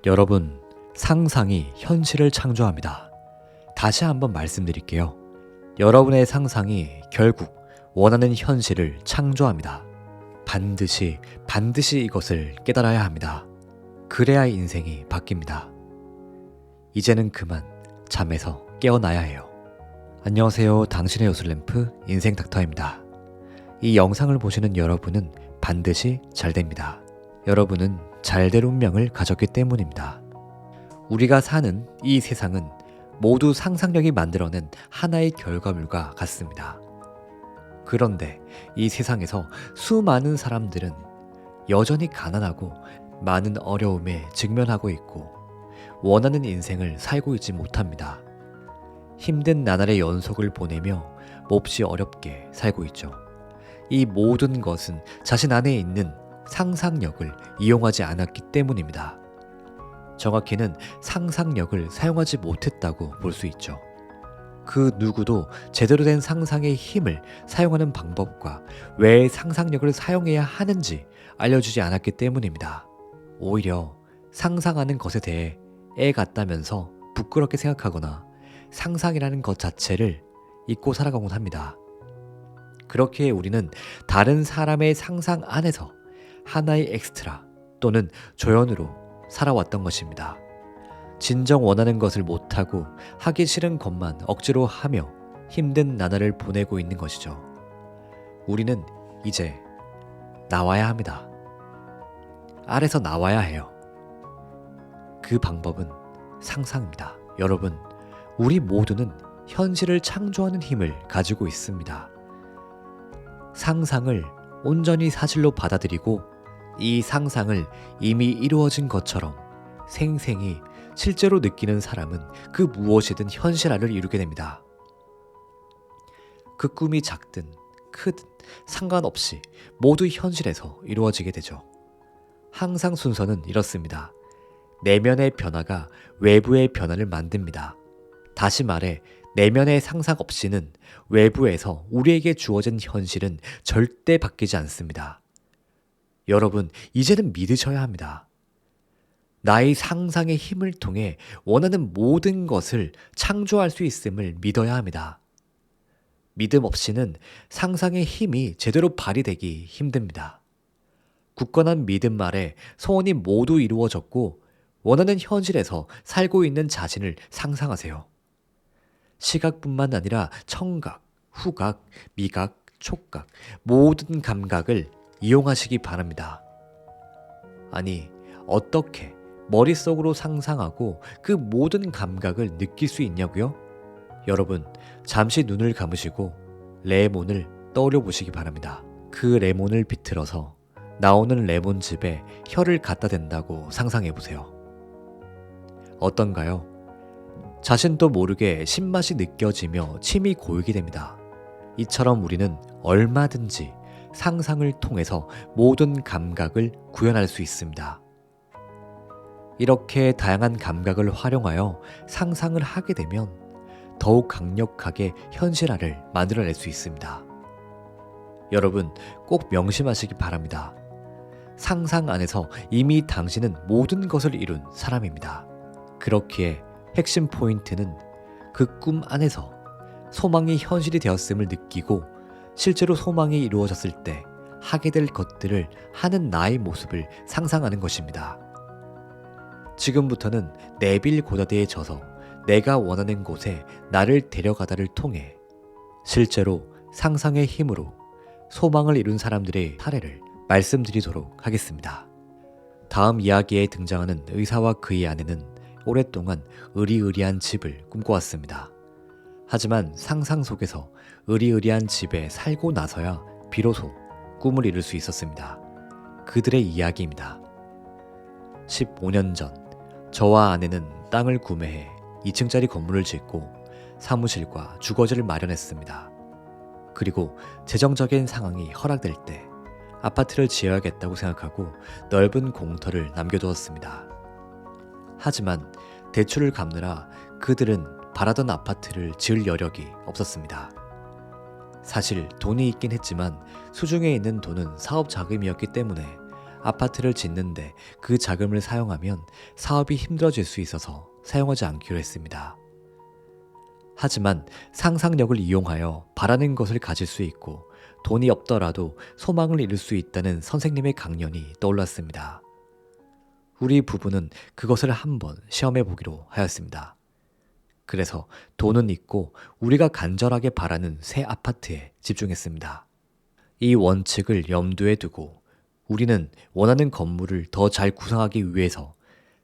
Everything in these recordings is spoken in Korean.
여러분, 상상이 현실을 창조합니다. 다시 한번 말씀드릴게요. 여러분의 상상이 결국 원하는 현실을 창조합니다. 반드시 이것을 깨달아야 합니다. 그래야 인생이 바뀝니다. 이제는 그만 잠에서 깨어나야 해요. 안녕하세요. 당신의 요술램프 인생 닥터입니다. 이 영상을 보시는 여러분은 반드시 잘 됩니다. 여러분은 잘될 운명을 가졌기 때문입니다. 우리가 사는 이 세상은 모두 상상력이 만들어낸 하나의 결과물과 같습니다. 그런데 이 세상에서 수많은 사람들은 여전히 가난하고 많은 어려움에 직면하고 있고 원하는 인생을 살고 있지 못합니다. 힘든 나날의 연속을 보내며 몹시 어렵게 살고 있죠. 이 모든 것은 자신 안에 있는 상상력을 이용하지 않았기 때문입니다. 정확히는 상상력을 사용하지 못했다고 볼 수 있죠. 그 누구도 제대로 된 상상의 힘을 사용하는 방법과 왜 상상력을 사용해야 하는지 알려주지 않았기 때문입니다. 오히려 상상하는 것에 대해 애 같다면서 부끄럽게 생각하거나 상상이라는 것 자체를 잊고 살아가곤 합니다. 그렇게 우리는 다른 사람의 상상 안에서 하나의 엑스트라 또는 조연으로 살아왔던 것입니다. 진정 원하는 것을 못하고 하기 싫은 것만 억지로 하며 힘든 나날을 보내고 있는 것이죠. 우리는 이제 나와야 합니다. 알에서 나와야 해요. 그 방법은 상상입니다. 여러분, 우리 모두는 현실을 창조하는 힘을 가지고 있습니다. 상상을 온전히 사실로 받아들이고 이 상상을 이미 이루어진 것처럼 생생히 실제로 느끼는 사람은 그 무엇이든 현실화를 이루게 됩니다. 그 꿈이 작든 크든 상관없이 모두 현실에서 이루어지게 되죠. 항상 순서는 이렇습니다. 내면의 변화가 외부의 변화를 만듭니다. 다시 말해 내면의 상상 없이는 외부에서 우리에게 주어진 현실은 절대 바뀌지 않습니다. 여러분, 이제는 믿으셔야 합니다. 나의 상상의 힘을 통해 원하는 모든 것을 창조할 수 있음을 믿어야 합니다. 믿음 없이는 상상의 힘이 제대로 발휘되기 힘듭니다. 굳건한 믿음 아래 소원이 모두 이루어졌고 원하는 현실에서 살고 있는 자신을 상상하세요. 시각뿐만 아니라 청각, 후각, 미각, 촉각 모든 감각을 이용하시기 바랍니다. 아니, 어떻게 머릿속으로 상상하고 그 모든 감각을 느낄 수 있냐고요? 여러분, 잠시 눈을 감으시고 레몬을 떠올려 보시기 바랍니다. 그 레몬을 비틀어서 나오는 레몬즙에 혀를 갖다 댄다고 상상해 보세요. 어떤가요? 자신도 모르게 신맛이 느껴지며 침이 고이게 됩니다. 이처럼 우리는 얼마든지 상상을 통해서 모든 감각을 구현할 수 있습니다. 이렇게 다양한 감각을 활용하여 상상을 하게 되면 더욱 강력하게 현실화를 만들어낼 수 있습니다. 여러분, 꼭 명심하시기 바랍니다. 상상 안에서 이미 당신은 모든 것을 이룬 사람입니다. 그렇기에 핵심 포인트는 그 꿈 안에서 소망이 현실이 되었음을 느끼고 실제로 소망이 이루어졌을 때 하게 될 것들을 하는 나의 모습을 상상하는 것입니다. 지금부터는 네빌 고다드에 져서 내가 원하는 곳에 나를 데려가다를 통해 실제로 상상의 힘으로 소망을 이룬 사람들의 사례를 말씀드리도록 하겠습니다. 다음 이야기에 등장하는 의사와 그의 아내는 오랫동안 으리으리한 집을 꿈꿔왔습니다. 하지만 상상 속에서 으리으리한 집에 살고 나서야 비로소 꿈을 이룰 수 있었습니다. 그들의 이야기입니다. 15년 전, 저와 아내는 땅을 구매해 2층짜리 건물을 짓고 사무실과 주거지를 마련했습니다. 그리고 재정적인 상황이 허락될 때 아파트를 지어야겠다고 생각하고 넓은 공터를 남겨두었습니다. 하지만 대출을 갚느라 그들은 바라던 아파트를 지을 여력이 없었습니다. 사실 돈이 있긴 했지만 수중에 있는 돈은 사업 자금이었기 때문에 아파트를 짓는데 그 자금을 사용하면 사업이 힘들어질 수 있어서 사용하지 않기로 했습니다. 하지만 상상력을 이용하여 바라는 것을 가질 수 있고 돈이 없더라도 소망을 이룰 수 있다는 선생님의 강연이 떠올랐습니다. 우리 부부는 그것을 한번 시험해 보기로 하였습니다. 그래서 돈은 있고 우리가 간절하게 바라는 새 아파트에 집중했습니다. 이 원칙을 염두에 두고 우리는 원하는 건물을 더 잘 구상하기 위해서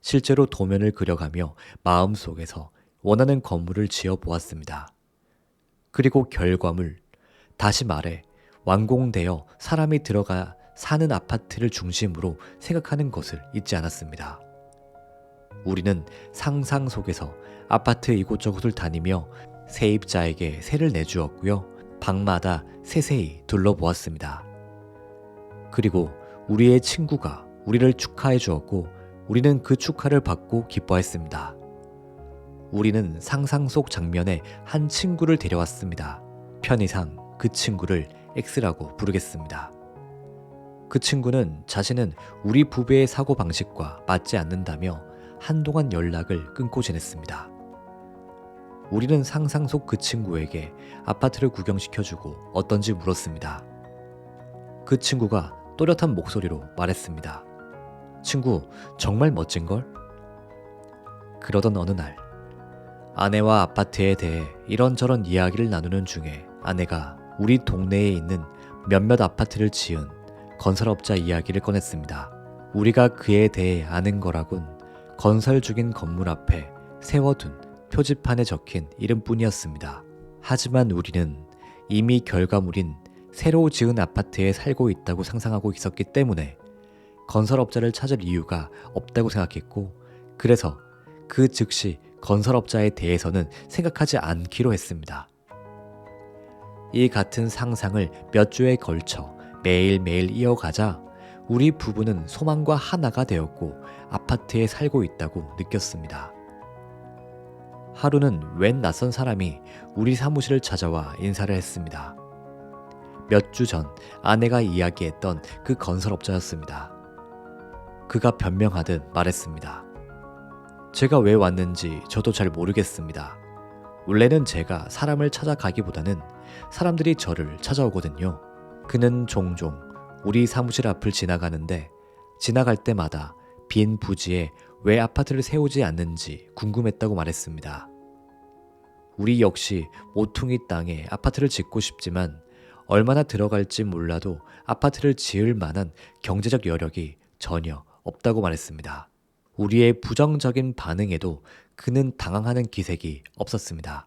실제로 도면을 그려가며 마음속에서 원하는 건물을 지어 보았습니다. 그리고 결과물, 다시 말해 완공되어 사람이 들어가 사는 아파트를 중심으로 생각하는 것을 잊지 않았습니다. 우리는 상상 속에서 아파트 이곳저곳을 다니며 세입자에게 세를 내주었고요. 방마다 세세히 둘러보았습니다. 그리고 우리의 친구가 우리를 축하해 주었고 우리는 그 축하를 받고 기뻐했습니다. 우리는 상상 속 장면에 한 친구를 데려왔습니다. 편의상 그 친구를 X라고 부르겠습니다. 그 친구는 자신은 우리 부부의 사고방식과 맞지 않는다며 한동안 연락을 끊고 지냈습니다. 우리는 상상 속 그 친구에게 아파트를 구경시켜주고 어떤지 물었습니다. 그 친구가 또렷한 목소리로 말했습니다. 친구, 정말 멋진걸? 그러던 어느 날, 아내와 아파트에 대해 이런저런 이야기를 나누는 중에 아내가 우리 동네에 있는 몇몇 아파트를 지은 건설업자 이야기를 꺼냈습니다. 우리가 그에 대해 아는 거라곤 건설 중인 건물 앞에 세워둔 표지판에 적힌 이름뿐이었습니다. 하지만 우리는 이미 결과물인 새로 지은 아파트에 살고 있다고 상상하고 있었기 때문에 건설업자를 찾을 이유가 없다고 생각했고, 그래서 그 즉시 건설업자에 대해서는 생각하지 않기로 했습니다. 이 같은 상상을 몇 주에 걸쳐 매일매일 이어가자 우리 부부는 소망과 하나가 되었고 아파트에 살고 있다고 느꼈습니다. 하루는 웬 낯선 사람이 우리 사무실을 찾아와 인사를 했습니다. 몇 주 전 아내가 이야기했던 그 건설업자였습니다. 그가 변명하듯 말했습니다. 제가 왜 왔는지 저도 잘 모르겠습니다. 원래는 제가 사람을 찾아가기보다는 사람들이 저를 찾아오거든요. 그는 종종 우리 사무실 앞을 지나가는데 지나갈 때마다 빈 부지에 왜 아파트를 세우지 않는지 궁금했다고 말했습니다. 우리 역시 모퉁이 땅에 아파트를 짓고 싶지만 얼마나 들어갈지 몰라도 아파트를 지을 만한 경제적 여력이 전혀 없다고 말했습니다. 우리의 부정적인 반응에도 그는 당황하는 기색이 없었습니다.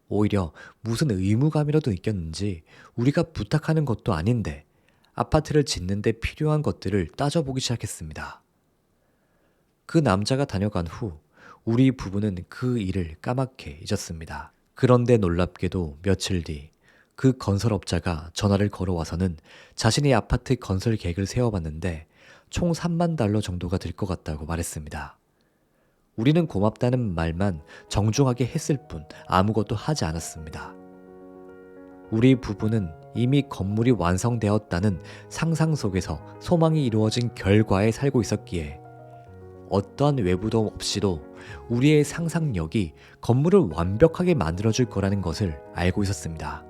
오히려 무슨 의무감이라도 느꼈는지 우리가 부탁하는 것도 아닌데 아파트를 짓는데 필요한 것들을 따져보기 시작했습니다. 그 남자가 다녀간 후 우리 부부는 그 일을 까맣게 잊었습니다. 그런데 놀랍게도 며칠 뒤 그 건설업자가 전화를 걸어와서는 자신이 아파트 건설 계획을 세워봤는데 총 3만 달러 정도가 들 것 같다고 말했습니다. 우리는 고맙다는 말만 정중하게 했을 뿐 아무것도 하지 않았습니다. 우리 부부는 이미 건물이 완성되었다는 상상 속에서 소망이 이루어진 결과에 살고 있었기에 어떠한 외부도 없이도 우리의 상상력이 건물을 완벽하게 만들어줄 거라는 것을 알고 있었습니다.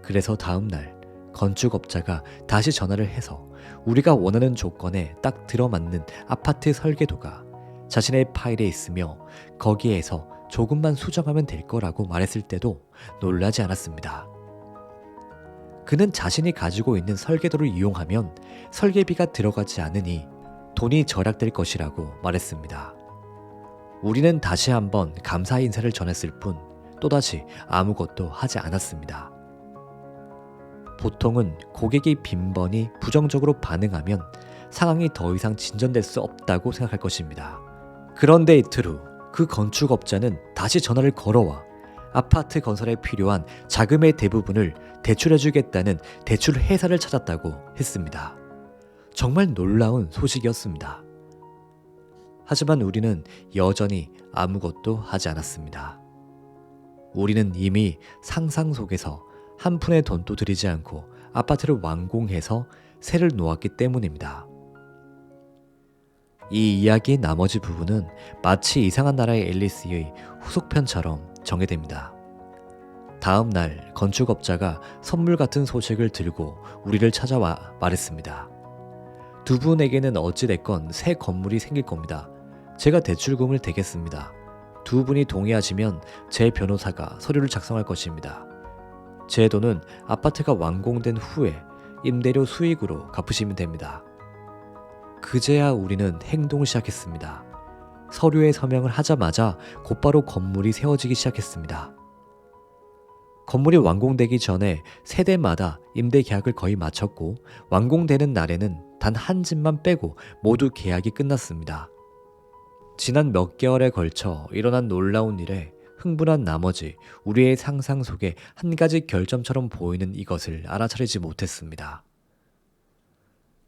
그래서 다음 날 건축업자가 다시 전화를 해서 우리가 원하는 조건에 딱 들어맞는 아파트 설계도가 자신의 파일에 있으며 거기에서 조금만 수정하면 될 거라고 말했을 때도 놀라지 않았습니다. 그는 자신이 가지고 있는 설계도를 이용하면 설계비가 들어가지 않으니 돈이 절약될 것이라고 말했습니다. 우리는 다시 한번 감사 인사를 전했을 뿐 또다시 아무것도 하지 않았습니다. 보통은 고객이 빈번히 부정적으로 반응하면 상황이 더 이상 진전될 수 없다고 생각할 것입니다. 그런데 이틀 후 그 건축업자는 다시 전화를 걸어와 아파트 건설에 필요한 자금의 대부분을 대출해주겠다는 대출 회사를 찾았다고 했습니다. 정말 놀라운 소식이었습니다. 하지만 우리는 여전히 아무것도 하지 않았습니다. 우리는 이미 상상 속에서 한 푼의 돈도 들이지 않고 아파트를 완공해서 새를 놓았기 때문입니다. 이 이야기의 나머지 부분은 마치 이상한 나라의 앨리스의 후속편처럼 전개됩니다. 다음 날 건축업자가 선물 같은 소식을 들고 우리를 찾아와 말했습니다. 두 분에게는 어찌됐건 새 건물이 생길 겁니다. 제가 대출금을 대겠습니다. 두 분이 동의하시면 제 변호사가 서류를 작성할 것입니다. 제 돈은 아파트가 완공된 후에 임대료 수익으로 갚으시면 됩니다. 그제야 우리는 행동을 시작했습니다. 서류에 서명을 하자마자 곧바로 건물이 세워지기 시작했습니다. 건물이 완공되기 전에 세대마다 임대 계약을 거의 마쳤고 완공되는 날에는 단 한 집만 빼고 모두 계약이 끝났습니다. 지난 몇 개월에 걸쳐 일어난 놀라운 일에 흥분한 나머지 우리의 상상 속에 한 가지 결점처럼 보이는 이것을 알아차리지 못했습니다.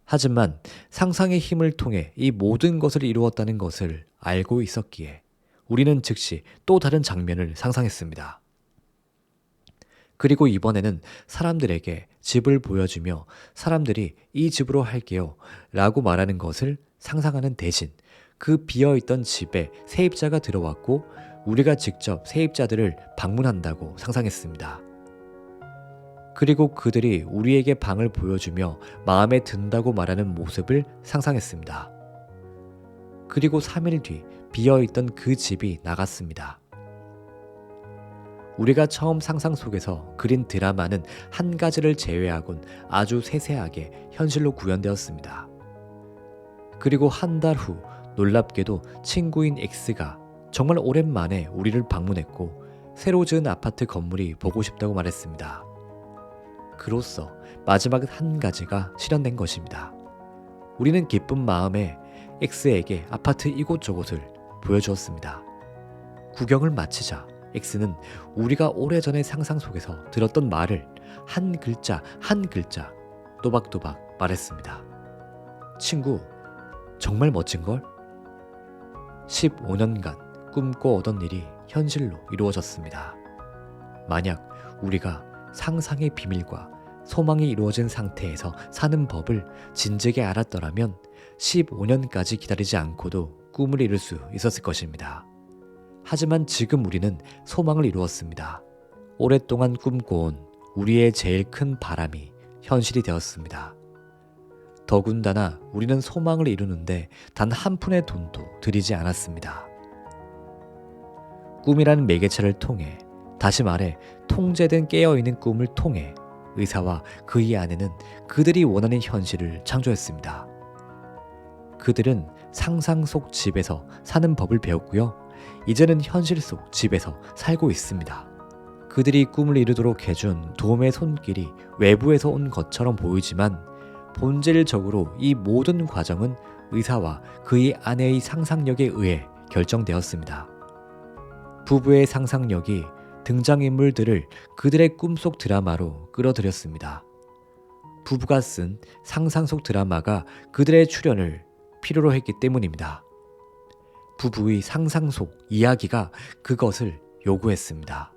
하지만 상상의 힘을 통해 이 모든 것을 이루었다는 것을 알고 있었기에 우리는 즉시 또 다른 장면을 상상했습니다. 그리고 이번에는 사람들에게 집을 보여주며 사람들이 이 집으로 할게요 라고 말하는 것을 상상하는 대신 그 비어있던 집에 세입자가 들어왔고 우리가 직접 세입자들을 방문한다고 상상했습니다. 그리고 그들이 우리에게 방을 보여주며 마음에 든다고 말하는 모습을 상상했습니다. 그리고 3일 뒤 비어있던 그 집이 나갔습니다. 우리가 처음 상상 속에서 그린 드라마는 한 가지를 제외하곤 아주 세세하게 현실로 구현되었습니다. 그리고 한 달 후 놀랍게도 친구인 X가 정말 오랜만에 우리를 방문했고 새로 지은 아파트 건물이 보고 싶다고 말했습니다. 그로써 마지막 한 가지가 실현된 것입니다. 우리는 기쁜 마음에 X에게 아파트 이곳저곳을 보여주었습니다. 구경을 마치자 X는 우리가 오래전에 상상 속에서 들었던 말을 한 글자 한 글자 또박또박 말했습니다. 친구, 정말 멋진걸? 15년간 꿈꿔오던 일이 현실로 이루어졌습니다. 만약 우리가 상상의 비밀과 소망이 이루어진 상태에서 사는 법을 진즉에 알았더라면 15년까지 기다리지 않고도 꿈을 이룰 수 있었을 것입니다. 하지만 지금 우리는 소망을 이루었습니다. 오랫동안 꿈꿔온 우리의 제일 큰 바람이 현실이 되었습니다. 더군다나 우리는 소망을 이루는데 단 한 푼의 돈도 들이지 않았습니다. 꿈이라는 매개체를 통해, 다시 말해 통제된 깨어있는 꿈을 통해 의사와 그의 아내는 그들이 원하는 현실을 창조했습니다. 그들은 상상 속 집에서 사는 법을 배웠고요. 이제는 현실 속 집에서 살고 있습니다. 그들이 꿈을 이루도록 해준 도움의 손길이 외부에서 온 것처럼 보이지만 본질적으로 이 모든 과정은 의사와 그의 아내의 상상력에 의해 결정되었습니다. 부부의 상상력이 등장인물들을 그들의 꿈속 드라마로 끌어들였습니다. 부부가 쓴 상상 속 드라마가 그들의 출연을 필요로 했기 때문입니다. 부부의 상상 속 이야기가 그것을 요구했습니다.